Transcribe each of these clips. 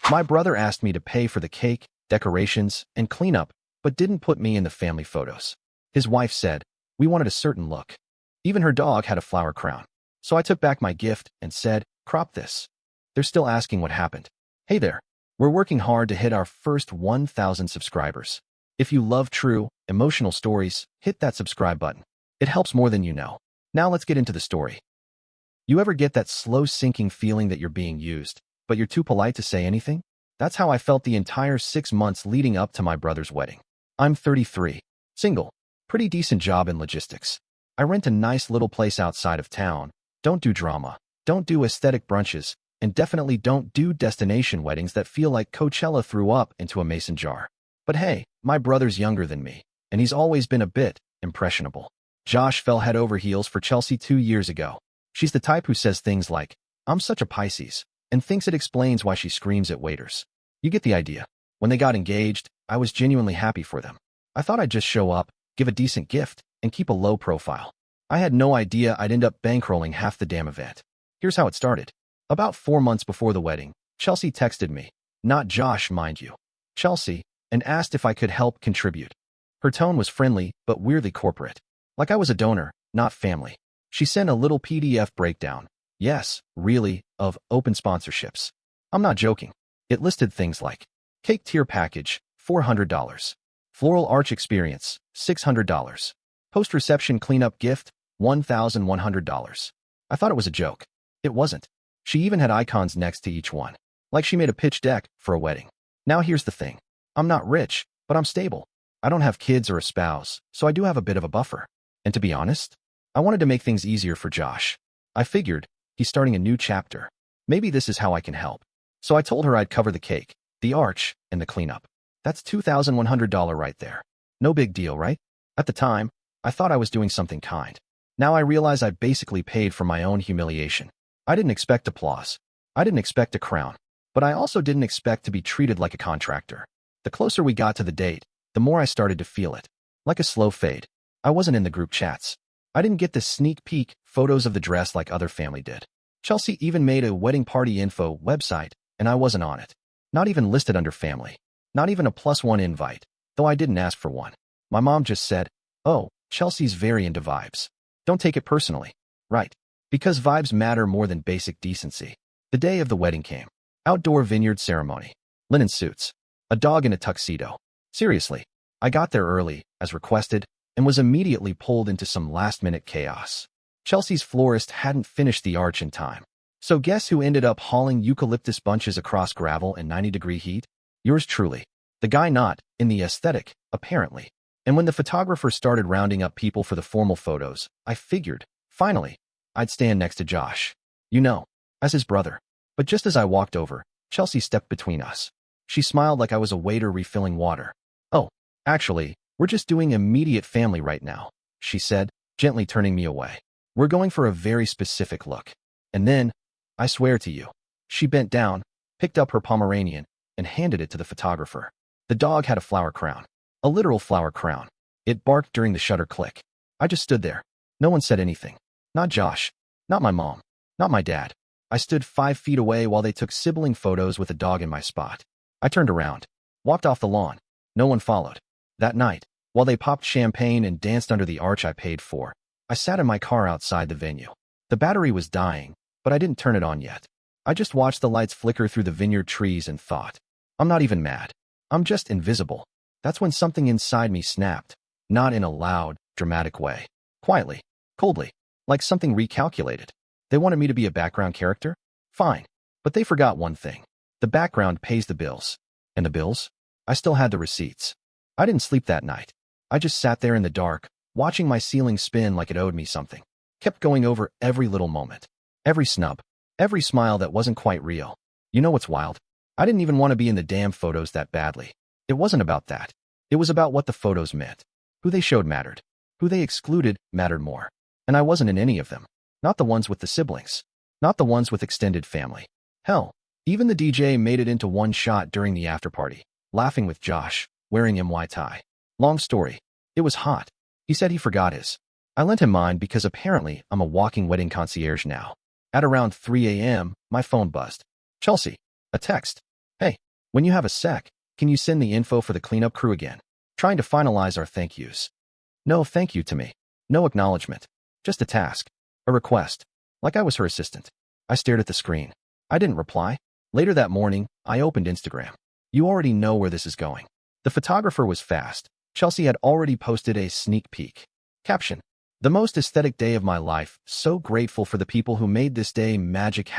My brother asked me to pay for the cake, decorations, and cleanup, but didn't put me in the family photos. His wife said, we wanted a certain look. Even her dog had a flower crown. So I took back my gift and said, crop this. They're still asking what happened. Hey there. We're working hard to hit our first 1,000 subscribers. If you love true, emotional stories, hit that subscribe button. It helps more than you know. Now let's get into the story. You ever get that slow sinking feeling that you're being used, but you're too polite to say anything? That's how I felt the entire 6 months leading up to my brother's wedding. I'm 33, single, pretty decent job in logistics. I rent a nice little place outside of town, don't do drama, don't do aesthetic brunches, and definitely don't do destination weddings that feel like Coachella threw up into a mason jar. But hey, my brother's younger than me, and he's always been a bit impressionable. Josh fell head over heels for Chelsea 2 years ago. She's the type who says things like, I'm such a Pisces, and thinks it explains why she screams at waiters. You get the idea. When they got engaged, I was genuinely happy for them. I thought I'd just show up, give a decent gift, and keep a low profile. I had no idea I'd end up bankrolling half the damn event. Here's how it started. About 4 months before the wedding, Chelsea texted me, not Josh, mind you, Chelsea, and asked if I could help contribute. Her tone was friendly, but weirdly corporate. Like I was a donor, not family. She sent a little PDF breakdown, yes, really, of open sponsorships. I'm not joking. It listed things like cake tier package, $400, floral arch experience, $600, post-reception cleanup gift, $1,100. I thought it was a joke. It wasn't. She even had icons next to each one, like she made a pitch deck for a wedding. Now here's the thing. I'm not rich, but I'm stable. I don't have kids or a spouse, so I do have a bit of a buffer. And to be honest, I wanted to make things easier for Josh. I figured, he's starting a new chapter. Maybe this is how I can help. So I told her I'd cover the cake, the arch, and the cleanup. That's $2,100 right there. No big deal, right? At the time, I thought I was doing something kind. Now I realize I basically paid for my own humiliation. I didn't expect applause. I didn't expect a crown. But I also didn't expect to be treated like a contractor. The closer we got to the date, the more I started to feel it. Like a slow fade. I wasn't in the group chats. I didn't get the sneak peek photos of the dress like other family did. Chelsea even made a wedding party info website, and I wasn't on it. Not even listed under family. Not even a +1 invite, though I didn't ask for one. My mom just said, oh, Chelsea's very into vibes. Don't take it personally. Right. Because vibes matter more than basic decency. The day of the wedding came. Outdoor vineyard ceremony. Linen suits. A dog in a tuxedo. Seriously. I got there early, as requested, and was immediately pulled into some last-minute chaos. Chelsea's florist hadn't finished the arch in time. So guess who ended up hauling eucalyptus bunches across gravel in 90-degree heat? Yours truly. The guy not in the aesthetic, apparently. And when the photographer started rounding up people for the formal photos, I figured, finally, I'd stand next to Josh. You know, as his brother. But just as I walked over, Chelsea stepped between us. She smiled like I was a waiter refilling water. Oh, actually, we're just doing immediate family right now, she said, gently turning me away. We're going for a very specific look. And then, I swear to you, she bent down, picked up her Pomeranian, and handed it to the photographer. The dog had a flower crown. A literal flower crown. It barked during the shutter click. I just stood there. No one said anything. Not Josh. Not my mom. Not my dad. I stood 5 feet away while they took sibling photos with a dog in my spot. I turned around. Walked off the lawn. No one followed. That night, while they popped champagne and danced under the arch I paid for, I sat in my car outside the venue. The battery was dying, but I didn't turn it on yet. I just watched the lights flicker through the vineyard trees and thought, I'm not even mad. I'm just invisible. That's when something inside me snapped, not in a loud, dramatic way. Quietly, coldly, like something recalculated. They wanted me to be a background character? Fine. But they forgot one thing. The background pays the bills. And the bills? I still had the receipts. I didn't sleep that night. I just sat there in the dark, watching my ceiling spin like it owed me something. Kept going over every little moment. Every snub. Every smile that wasn't quite real. You know what's wild? I didn't even want to be in the damn photos that badly. It wasn't about that. It was about what the photos meant. Who they showed mattered. Who they excluded mattered more. And I wasn't in any of them. Not the ones with the siblings. Not the ones with extended family. Hell, even the DJ made it into one shot during the after-party, laughing with Josh, wearing MY tie. Long story. It was hot. He said he forgot his. I lent him mine because apparently I'm a walking wedding concierge now. At around 3 a.m., my phone buzzed. Chelsea. A text. Hey. When you have a sec, can you send the info for the cleanup crew again? Trying to finalize our thank yous. No thank you to me. No acknowledgement. Just a task. A request. Like I was her assistant. I stared at the screen. I didn't reply. Later that morning, I opened Instagram. You already know where this is going. The photographer was fast. Chelsea had already posted a sneak peek. Caption. The most aesthetic day of my life. So grateful for the people who made this day magic.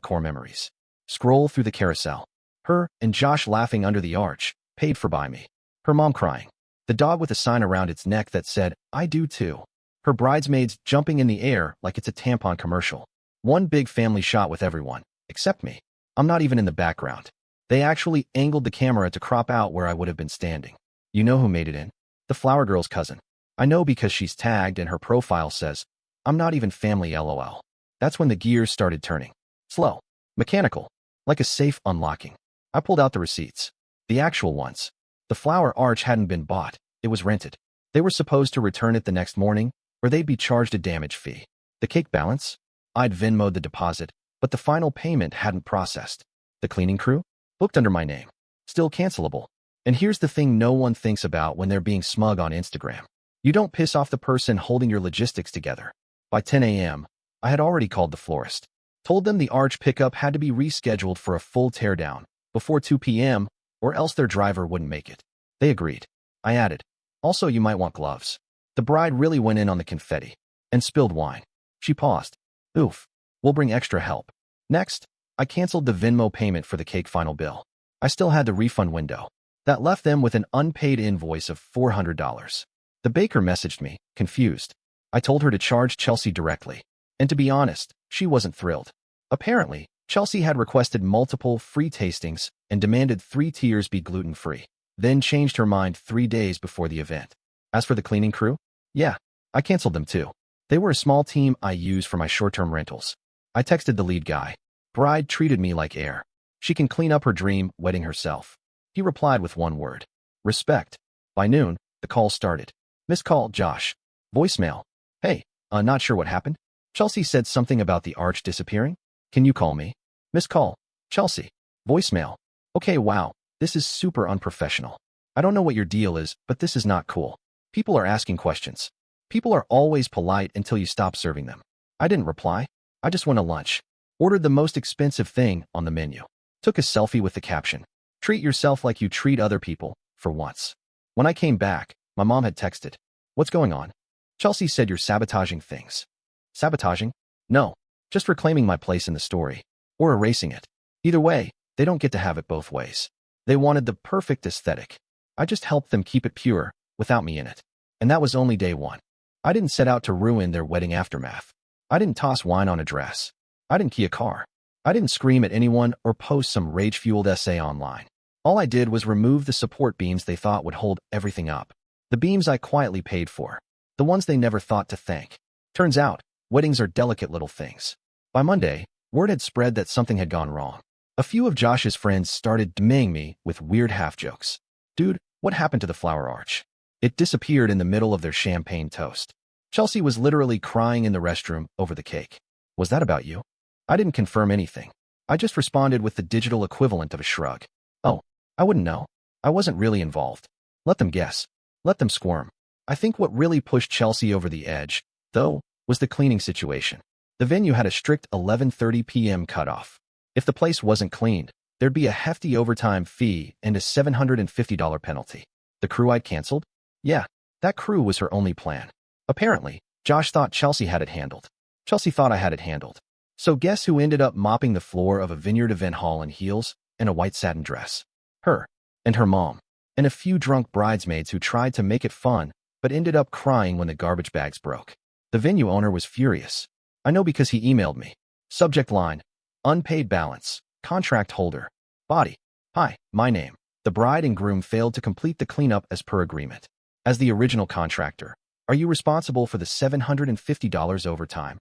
#core memories. Scroll through the carousel. Her and Josh laughing under the arch. Paid for by me. Her mom crying. The dog with a sign around its neck that said, I do too. Her bridesmaids jumping in the air like it's a tampon commercial. One big family shot with everyone, except me. I'm not even in the background. They actually angled the camera to crop out where I would have been standing. You know who made it in? The flower girl's cousin. I know because she's tagged and her profile says, I'm not even family LOL. That's when the gears started turning. Slow. Mechanical. Like a safe unlocking. I pulled out the receipts. The actual ones. The flower arch hadn't been bought. It was rented. They were supposed to return it the next morning, or they'd be charged a damage fee. The cake balance? I'd Venmo'd the deposit, but the final payment hadn't processed. The cleaning crew? Booked under my name. Still cancelable. And here's the thing no one thinks about when they're being smug on Instagram. You don't piss off the person holding your logistics together. By 10 a.m., I had already called the florist. Told them the arch pickup had to be rescheduled for a full teardown before 2 p.m., or else their driver wouldn't make it. They agreed. I added, also you might want gloves. The bride really went in on the confetti and spilled wine. She paused. Oof. We'll bring extra help. Next, I canceled the Venmo payment for the cake final bill. I still had the refund window. That left them with an unpaid invoice of $400. The baker messaged me, confused. I told her to charge Chelsea directly. And to be honest, she wasn't thrilled. Apparently, Chelsea had requested multiple free tastings and demanded 3 tiers be gluten-free, then changed her mind 3 days before the event. As for the cleaning crew, yeah, I canceled them too. They were a small team I used for my short-term rentals. I texted the lead guy. Bride treated me like air. She can clean up her dream wedding herself. He replied with one word. Respect. By noon, the call started. Missed call, Josh. Voicemail. Hey, not sure what happened. Chelsea said something about the arch disappearing. Can you call me? Missed call. Chelsea. Voicemail. Okay, wow, this is super unprofessional. I don't know what your deal is, but this is not cool. People are asking questions. People are always polite until you stop serving them. I didn't reply. I just went to lunch. Ordered the most expensive thing on the menu. Took a selfie with the caption. Treat yourself like you treat other people, for once. When I came back, my mom had texted. What's going on? Chelsea said you're sabotaging things. Sabotaging? No, just reclaiming my place in the story. Or erasing it. Either way, they don't get to have it both ways. They wanted the perfect aesthetic. I just helped them keep it pure, without me in it. And that was only day one. I didn't set out to ruin their wedding aftermath. I didn't toss wine on a dress. I didn't key a car. I didn't scream at anyone or post some rage-fueled essay online. All I did was remove the support beams they thought would hold everything up. The beams I quietly paid for. The ones they never thought to thank. Turns out, weddings are delicate little things. By Monday, word had spread that something had gone wrong. A few of Josh's friends started demeaning me with weird half-jokes. Dude, what happened to the flower arch? It disappeared in the middle of their champagne toast. Chelsea was literally crying in the restroom over the cake. Was that about you? I didn't confirm anything. I just responded with the digital equivalent of a shrug. Oh, I wouldn't know. I wasn't really involved. Let them guess. Let them squirm. I think what really pushed Chelsea over the edge, though, was the cleaning situation. The venue had a strict 11:30 p.m. cutoff. If the place wasn't cleaned, there'd be a hefty overtime fee and a $750 penalty. The crew I'd canceled? Yeah, that crew was her only plan. Apparently, Josh thought Chelsea had it handled. Chelsea thought I had it handled. So guess who ended up mopping the floor of a vineyard event hall in heels and a white satin dress? Her. And her mom. And a few drunk bridesmaids who tried to make it fun, but ended up crying when the garbage bags broke. The venue owner was furious. I know because he emailed me. Subject line. Unpaid balance. Contract holder. Body. Hi, my name. The bride and groom failed to complete the cleanup as per agreement. As the original contractor, are you responsible for the $750 overtime?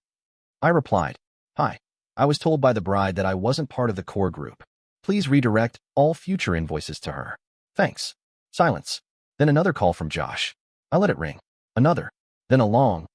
I replied, hi. I was told by the bride that I wasn't part of the core group. Please redirect all future invoices to her. Thanks. Silence. Then another call from Josh. I let it ring. Another. Then a long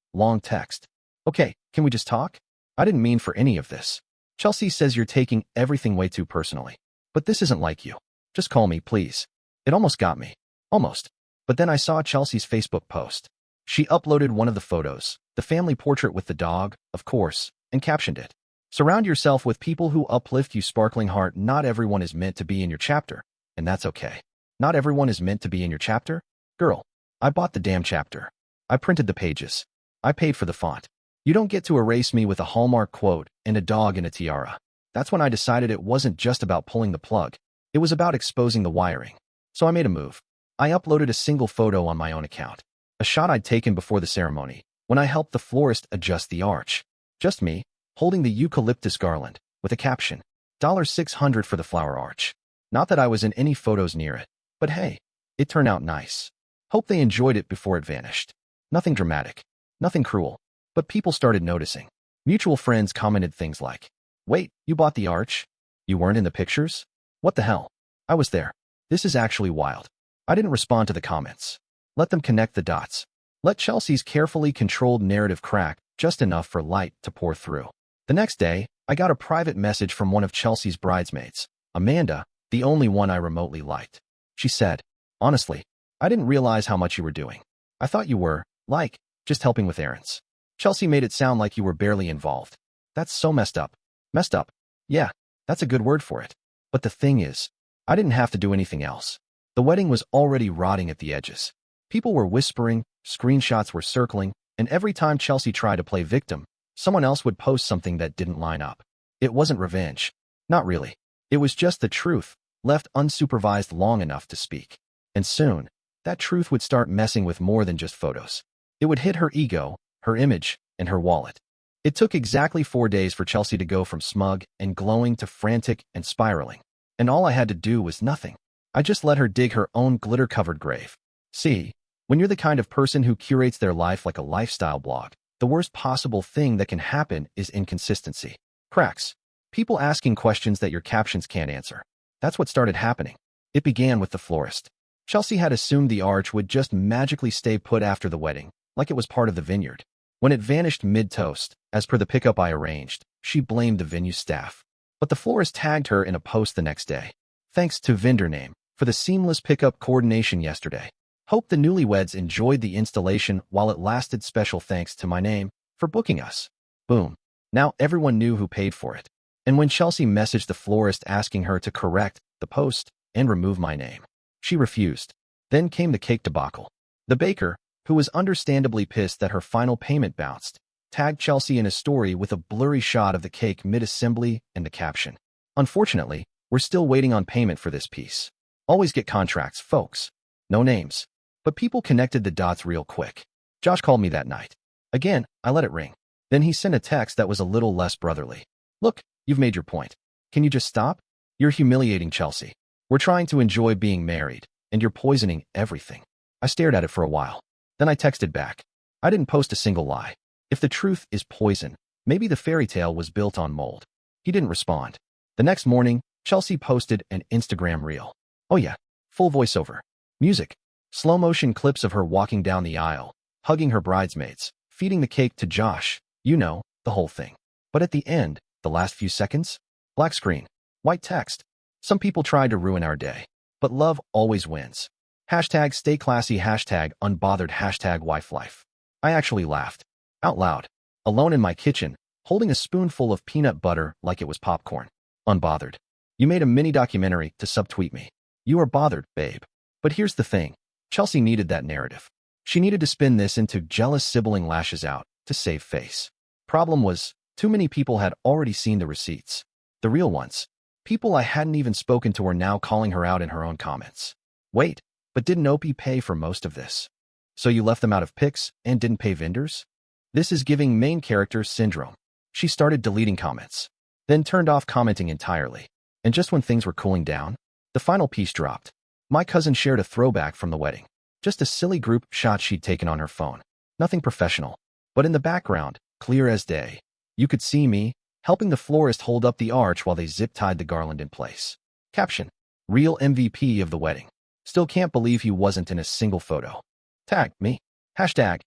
text. Okay, can we just talk? I didn't mean for any of this. Chelsea says you're taking everything way too personally. But this isn't like you. Just call me, please. It almost got me. Almost. But then I saw Chelsea's Facebook post. She uploaded one of the photos, the family portrait with the dog, of course, and captioned it. Surround yourself with people who uplift you, sparkling heart. Not everyone is meant to be in your chapter, and that's okay. Not everyone is meant to be in your chapter? Girl, I bought the damn chapter. I printed the pages. I paid for the font. You don't get to erase me with a Hallmark quote and a dog in a tiara. That's when I decided it wasn't just about pulling the plug. It was about exposing the wiring. So I made a move. I uploaded a single photo on my own account. A shot I'd taken before the ceremony, when I helped the florist adjust the arch. Just me, holding the eucalyptus garland, with a caption, $600 for the flower arch. Not that I was in any photos near it, but hey, it turned out nice. Hope they enjoyed it before it vanished. Nothing dramatic, nothing cruel, but people started noticing. Mutual friends commented things like, wait, you bought the arch? You weren't in the pictures? What the hell? I was there. This is actually wild. I didn't respond to the comments. Let them connect the dots. Let Chelsea's carefully controlled narrative crack just enough for light to pour through. The next day, I got a private message from one of Chelsea's bridesmaids, Amanda, the only one I remotely liked. She said, honestly, I didn't realize how much you were doing. I thought you were, like, just helping with errands. Chelsea made it sound like you were barely involved. That's so messed up. Messed up. Yeah, that's a good word for it. But the thing is, I didn't have to do anything else. The wedding was already rotting at the edges. People were whispering, screenshots were circling, and every time Chelsea tried to play victim, someone else would post something that didn't line up. It wasn't revenge. Not really. It was just the truth, left unsupervised long enough to speak. And soon, that truth would start messing with more than just photos. It would hit her ego, her image, and her wallet. It took exactly 4 days for Chelsea to go from smug and glowing to frantic and spiraling. And all I had to do was nothing. I just let her dig her own glitter-covered grave. See, when you're the kind of person who curates their life like a lifestyle blog, the worst possible thing that can happen is inconsistency. Cracks. People asking questions that your captions can't answer. That's what started happening. It began with the florist. Chelsea had assumed the arch would just magically stay put after the wedding, like it was part of the vineyard. When it vanished mid-toast, as per the pickup I arranged, she blamed the venue staff. But the florist tagged her in a post the next day. Thanks to vendor name for the seamless pickup coordination yesterday. Hope the newlyweds enjoyed the installation while it lasted. Special thanks to my name for booking us. Boom. Now everyone knew who paid for it. And when Chelsea messaged the florist asking her to correct the post and remove my name, she refused. Then came the cake debacle. The baker, who was understandably pissed that her final payment bounced, tagged Chelsea in a story with a blurry shot of the cake mid-assembly and the caption, unfortunately, we're still waiting on payment for this piece. Always get contracts, folks. No names. But people connected the dots real quick. Josh called me that night. Again, I let it ring. Then he sent a text that was a little less brotherly. Look, you've made your point. Can you just stop? You're humiliating Chelsea. We're trying to enjoy being married, and you're poisoning everything. I stared at it for a while. Then I texted back. I didn't post a single lie. If the truth is poison, maybe the fairy tale was built on mold. He didn't respond. The next morning, Chelsea posted an Instagram reel. Oh yeah, full voiceover. Music. Slow motion clips of her walking down the aisle, hugging her bridesmaids, feeding the cake to Josh. You know, the whole thing. But at the end, the last few seconds, black screen, white text. Some people tried to ruin our day. But love always wins. Hashtag stay classy, hashtag unbothered, hashtag wife life. I actually laughed. Out loud. Alone in my kitchen, holding a spoonful of peanut butter like it was popcorn. Unbothered. You made a mini documentary to subtweet me. You are bothered, babe. But here's the thing. Chelsea needed that narrative. She needed to spin this into jealous sibling lashes out to save face. Problem was, too many people had already seen the receipts. The real ones. People I hadn't even spoken to were now calling her out in her own comments. Wait, but didn't Opie pay for most of this? So you left them out of pics and didn't pay vendors? This is giving main character syndrome. She started deleting comments, then turned off commenting entirely. And just when things were cooling down, the final piece dropped. My cousin shared a throwback from the wedding. Just a silly group shot she'd taken on her phone. Nothing professional. But in the background, clear as day, you could see me, helping the florist hold up the arch while they zip-tied the garland in place. Caption. Real MVP of the wedding. Still can't believe he wasn't in a single photo. Tag me. Hashtag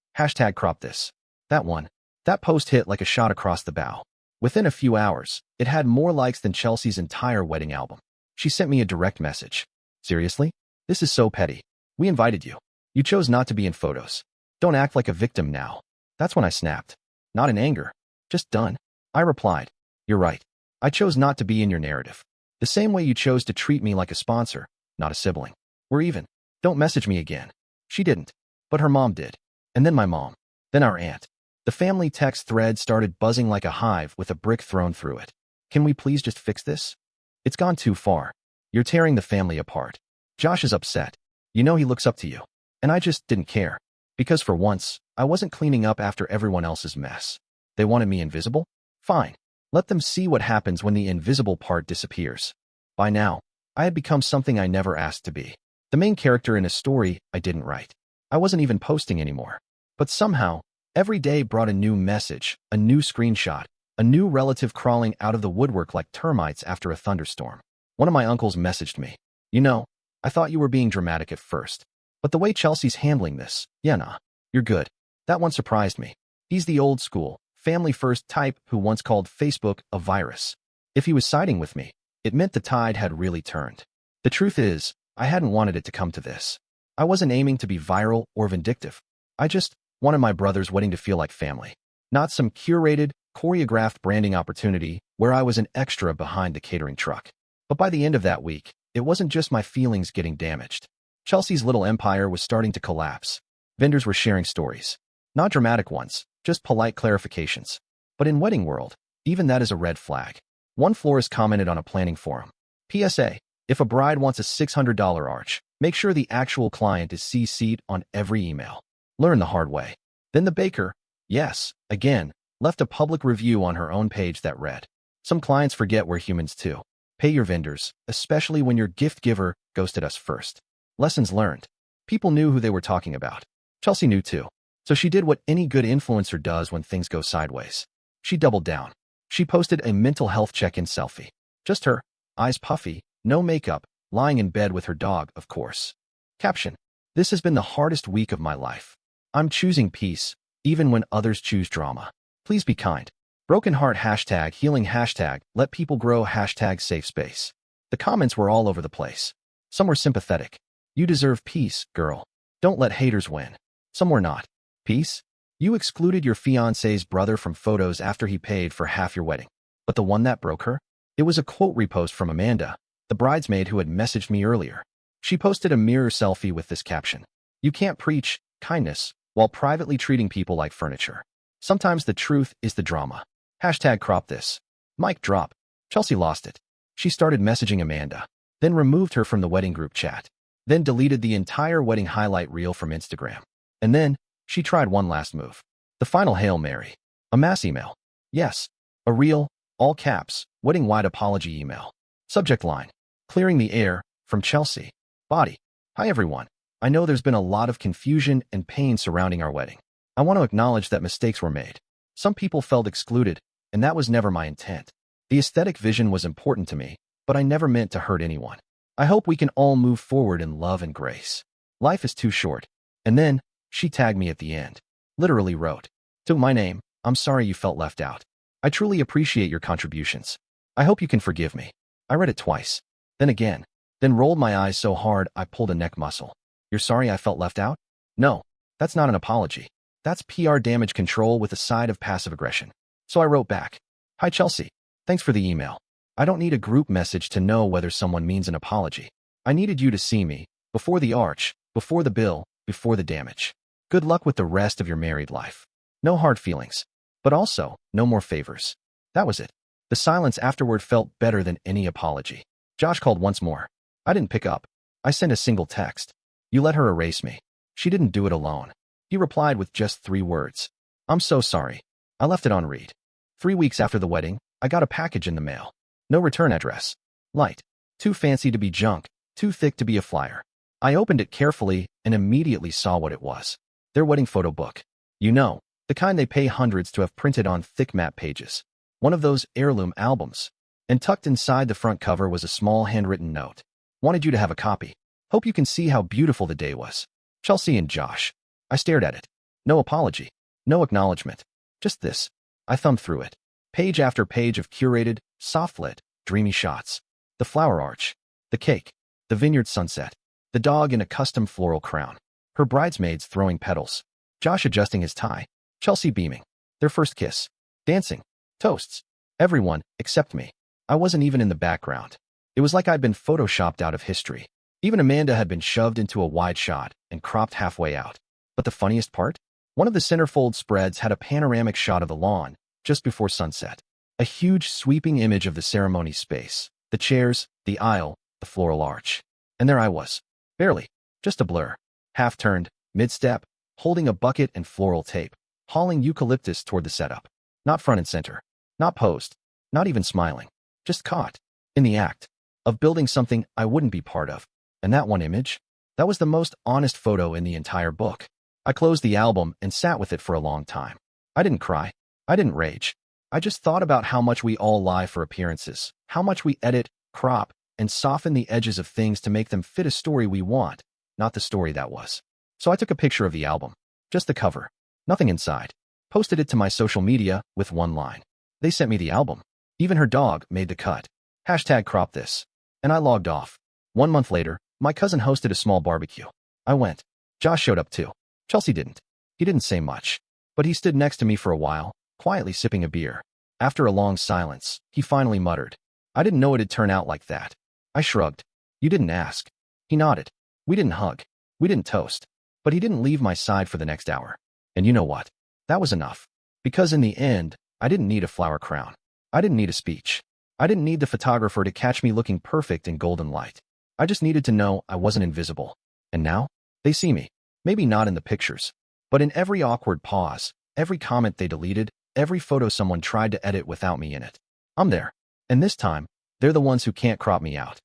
crop this. That one. That post hit like a shot across the bow. Within a few hours, it had more likes than Chelsea's entire wedding album. She sent me a direct message. Seriously? This is so petty. We invited you. You chose not to be in photos. Don't act like a victim now. That's when I snapped. Not in anger. Just done. I replied, you're right. I chose not to be in your narrative. The same way you chose to treat me like a sponsor, not a sibling. We're even. Don't message me again. She didn't. But her mom did. And then my mom. Then our aunt. The family text thread started buzzing like a hive with a brick thrown through it. Can we please just fix this? It's gone too far. You're tearing the family apart. Josh is upset. You know he looks up to you. And I just didn't care. Because for once, I wasn't cleaning up after everyone else's mess. They wanted me invisible? Fine. Let them see what happens when the invisible part disappears. By now, I had become something I never asked to be. The main character in a story I didn't write. I wasn't even posting anymore. But somehow, every day brought a new message, a new screenshot, a new relative crawling out of the woodwork like termites after a thunderstorm. One of my uncles messaged me. You know, I thought you were being dramatic at first. But the way Chelsea's handling this, yeah nah, you're good. That one surprised me. He's the old school, family-first type who once called Facebook a virus. If he was siding with me, it meant the tide had really turned. The truth is, I hadn't wanted it to come to this. I wasn't aiming to be viral or vindictive. I just wanted my brother's wedding to feel like family. Not some curated, choreographed branding opportunity where I was an extra behind the catering truck. But by the end of that week, it wasn't just my feelings getting damaged. Chelsea's little empire was starting to collapse. Vendors were sharing stories. Not dramatic ones, just polite clarifications. But in wedding world, even that is a red flag. One florist commented on a planning forum. PSA, if a bride wants a $600 arch, make sure the actual client is CC'd on every email. Learn the hard way. Then the baker, yes, again, left a public review on her own page that read, some clients forget we're humans too. Pay your vendors, especially when your gift giver ghosted us first. Lessons learned. People knew who they were talking about. Chelsea knew too. So she did what any good influencer does when things go sideways. She doubled down. She posted a mental health check-in selfie. Just her, eyes puffy, no makeup, lying in bed with her dog, of course. Caption: this has been the hardest week of my life. I'm choosing peace, even when others choose drama. Please be kind. Broken heart hashtag healing hashtag let people grow hashtag safe space. The comments were all over the place. Some were sympathetic. You deserve peace, girl. Don't let haters win. Some were not. Peace? You excluded your fiancé's brother from photos after he paid for half your wedding. But the one that broke her? It was a quote repost from Amanda, the bridesmaid who had messaged me earlier. She posted a mirror selfie with this caption. You can't preach kindness while privately treating people like furniture. Sometimes the truth is the drama. Hashtag crop this. Mic drop. Chelsea lost it. She started messaging Amanda, then removed her from the wedding group chat, then deleted the entire wedding highlight reel from Instagram. And then, she tried one last move. The final Hail Mary. A mass email. Yes, a real, all caps, wedding-wide apology email. Subject line. Clearing the air, from Chelsea. Body. Hi everyone. I know there's been a lot of confusion and pain surrounding our wedding. I want to acknowledge that mistakes were made. Some people felt excluded, and that was never my intent. The aesthetic vision was important to me, but I never meant to hurt anyone. I hope we can all move forward in love and grace. Life is too short. And then, she tagged me at the end. Literally wrote, to my name, I'm sorry you felt left out. I truly appreciate your contributions. I hope you can forgive me. I read it twice. Then again. Then rolled my eyes so hard I pulled a neck muscle. You're sorry I felt left out? No, that's not an apology. That's PR damage control with a side of passive aggression. So I wrote back. Hi Chelsea. Thanks for the email. I don't need a group message to know whether someone means an apology. I needed you to see me, before the arch, before the bill, before the damage. Good luck with the rest of your married life. No hard feelings. But also, no more favors. That was it. The silence afterward felt better than any apology. Josh called once more. I didn't pick up. I sent a single text. You let her erase me. She didn't do it alone. He replied with just 3 words. I'm so sorry. I left it on read. 3 weeks after the wedding, I got a package in the mail. No return address. Light. Too fancy to be junk. Too thick to be a flyer. I opened it carefully and immediately saw what it was. Their wedding photo book. You know, the kind they pay hundreds to have printed on thick map pages. One of those heirloom albums. And tucked inside the front cover was a small handwritten note. Wanted you to have a copy. Hope you can see how beautiful the day was. Chelsea and Josh. I stared at it. No apology. No acknowledgement. Just this. I thumbed through it. Page after page of curated, soft-lit, dreamy shots. The flower arch. The cake. the vineyard sunset, the dog in a custom floral crown, her bridesmaids throwing petals, Josh adjusting his tie, Chelsea beaming, their first kiss, dancing, toasts, everyone except me. I wasn't even in the background. It was like I'd been photoshopped out of history. Even Amanda had been shoved into a wide shot and cropped halfway out. But the funniest part? One of the centerfold spreads had a panoramic shot of the lawn just before sunset. A huge sweeping image of the ceremony space, the chairs, the aisle, the floral arch. And there I was. Barely. Just a blur. Half-turned, mid-step, holding a bucket and floral tape, hauling eucalyptus toward the setup. Not front and center. Not posed. Not even smiling. Just caught. In the act. Of building something I wouldn't be part of. And that one image? That was the most honest photo in the entire book. I closed the album and sat with it for a long time. I didn't cry. I didn't rage. I just thought about how much we all lie for appearances, how much we edit, crop, and soften the edges of things to make them fit a story we want, not the story that was. So I took a picture of the album, just the cover, nothing inside, posted it to my social media with one line. They sent me the album. Even her dog made the cut. Hashtag crop this. And I logged off. 1 month later, my cousin hosted a small barbecue. I went. Josh showed up too. Chelsea didn't. He didn't say much, but he stood next to me for a while, quietly sipping a beer. After a long silence, he finally muttered, "I didn't know it'd turn out like that." I shrugged. "You didn't ask." He nodded. We didn't hug. We didn't toast. But he didn't leave my side for the next hour. And you know what? That was enough. Because in the end, I didn't need a flower crown. I didn't need a speech. I didn't need the photographer to catch me looking perfect in golden light. I just needed to know I wasn't invisible. And now, they see me. Maybe not in the pictures, but in every awkward pause, every comment they deleted, every photo someone tried to edit without me in it. I'm there. And this time, they're the ones who can't crop me out.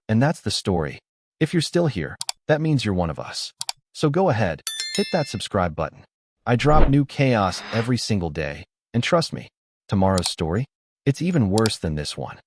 And that's the story. If you're still here, that means you're one of us. So go ahead, hit that subscribe button. I drop new chaos every single day, and trust me, tomorrow's story, it's even worse than this one.